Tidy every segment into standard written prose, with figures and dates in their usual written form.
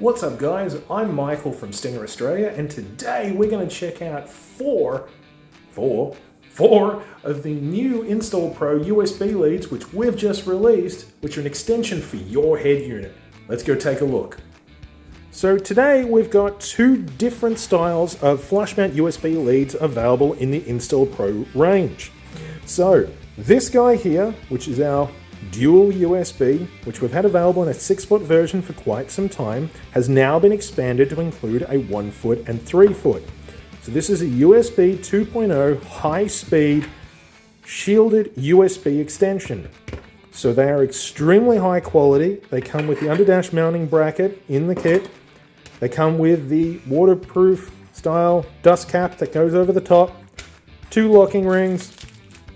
What's up guys, I'm Michael from Stinger Australia, and today we're going to check out four of the new InstallPRO USB leads which we've just released, which are an extension for your head unit. Let's go take a look. So today we've got two different styles of flush mount USB leads available in the InstallPRO range. So this guy here, which is our dual USB, which we've had available in a 6-foot version for quite some time, has now been expanded to include a 1-foot and 3-foot. So this is a USB 2.0 high-speed shielded USB extension. So they are extremely high quality. They come with the underdash mounting bracket in the kit. They come with the waterproof style dust cap that goes over the top, 2 locking rings,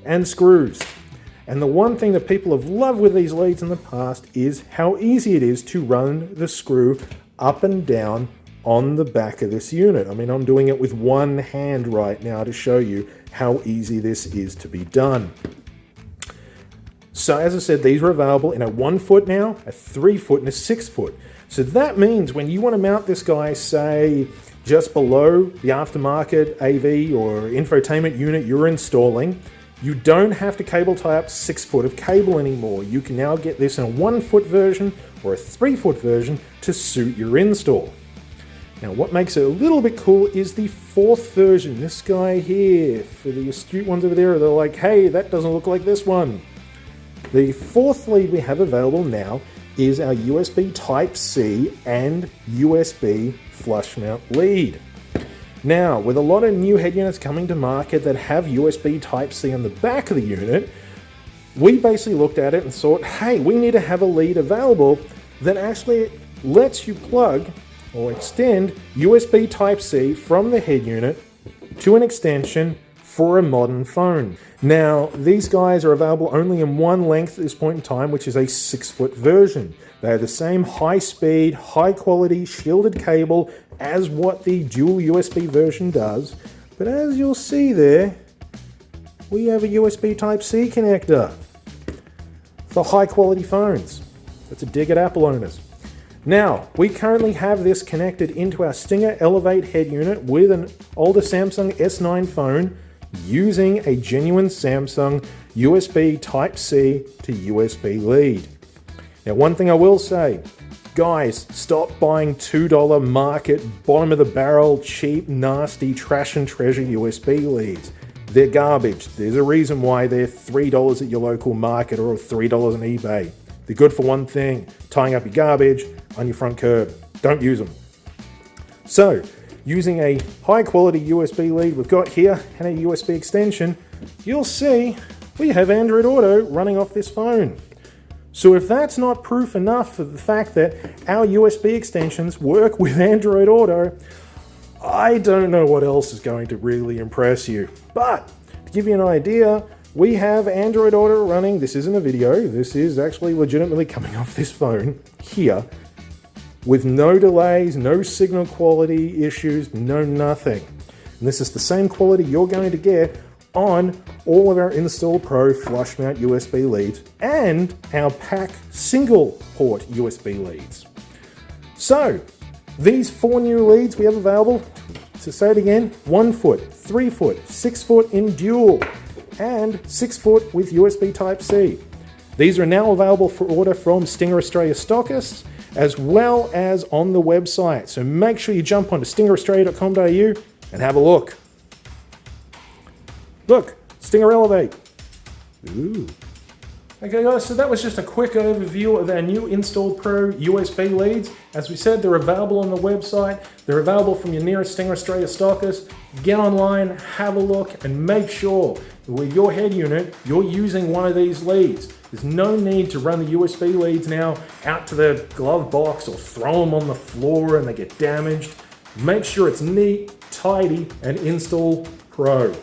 and screws. And the one thing that people have loved with these leads in the past is how easy it is to run the screw up and down on the back of this unit. I mean, I'm doing it with one hand right now to show you how easy this is to be done. So as I said, these are available in a 1-foot now, a 3-foot, and a 6-foot. So that means when you want to mount this guy, say, just below the aftermarket AV or infotainment unit you're installing, you don't have to cable tie up 6 foot of cable anymore. You can now get this in a 1-foot version or a 3-foot version to suit your install. Now what makes it a little bit cool is the 4th version. This guy here, for the astute ones over there, they're like, hey, that doesn't look like this one. The 4th lead we have available now is our USB Type-C and USB flush mount lead. Now, with a lot of new head units coming to market that have USB Type-C on the back of the unit, we basically looked at it and thought, hey, we need to have a lead available that actually lets you plug or extend USB Type-C from the head unit to an extension for a modern phone. Now, these guys are available only in one length at this point in time, which is a 6-foot version. They are the same high-speed, high-quality shielded cable as what the dual USB version does, but as you'll see there, we have a USB Type-C connector for high-quality phones. That's a dig at Apple owners. Now, we currently have this connected into our Stinger Elevate head unit with an older Samsung S9 phone using a genuine Samsung USB Type-C to USB lead. Now, one thing I will say, guys, stop buying $2 market, bottom of the barrel, cheap, nasty, trash and treasure USB leads. They're garbage. There's a reason why they're $3 at your local market or $3 on eBay. They're good for one thing, tying up your garbage on your front curb. Don't use them. So, using a high quality USB lead we've got here and a USB extension, you'll see we have Android Auto running off this phone. So if that's not proof enough of the fact that our USB extensions work with Android Auto, I don't know what else is going to really impress you. But to give you an idea, we have Android Auto running. This isn't a video, this is actually legitimately coming off this phone here with no delays, no signal quality issues, no nothing. And this is the same quality you're going to get on all of our InstallPRO flush mount USB leads and our PAC single port USB leads. So these 4 new leads we have available, to say it again, 1-foot, 3-foot, 6-foot in dual, and 6-foot with USB Type-C. These are now available for order from Stinger Australia stockists, as well as on the website. So make sure you jump onto stingeraustralia.com.au and have a look. Look, Stinger Elevate. Ooh. Okay guys, so that was just a quick overview of our new InstallPRO USB leads. As we said, they're available on the website. They're available from your nearest Stinger Australia stockist. Get online, have a look, and make sure that with your head unit, you're using one of these leads. There's no need to run the USB leads now out to the glove box or throw them on the floor and they get damaged. Make sure it's neat, tidy, and InstallPRO.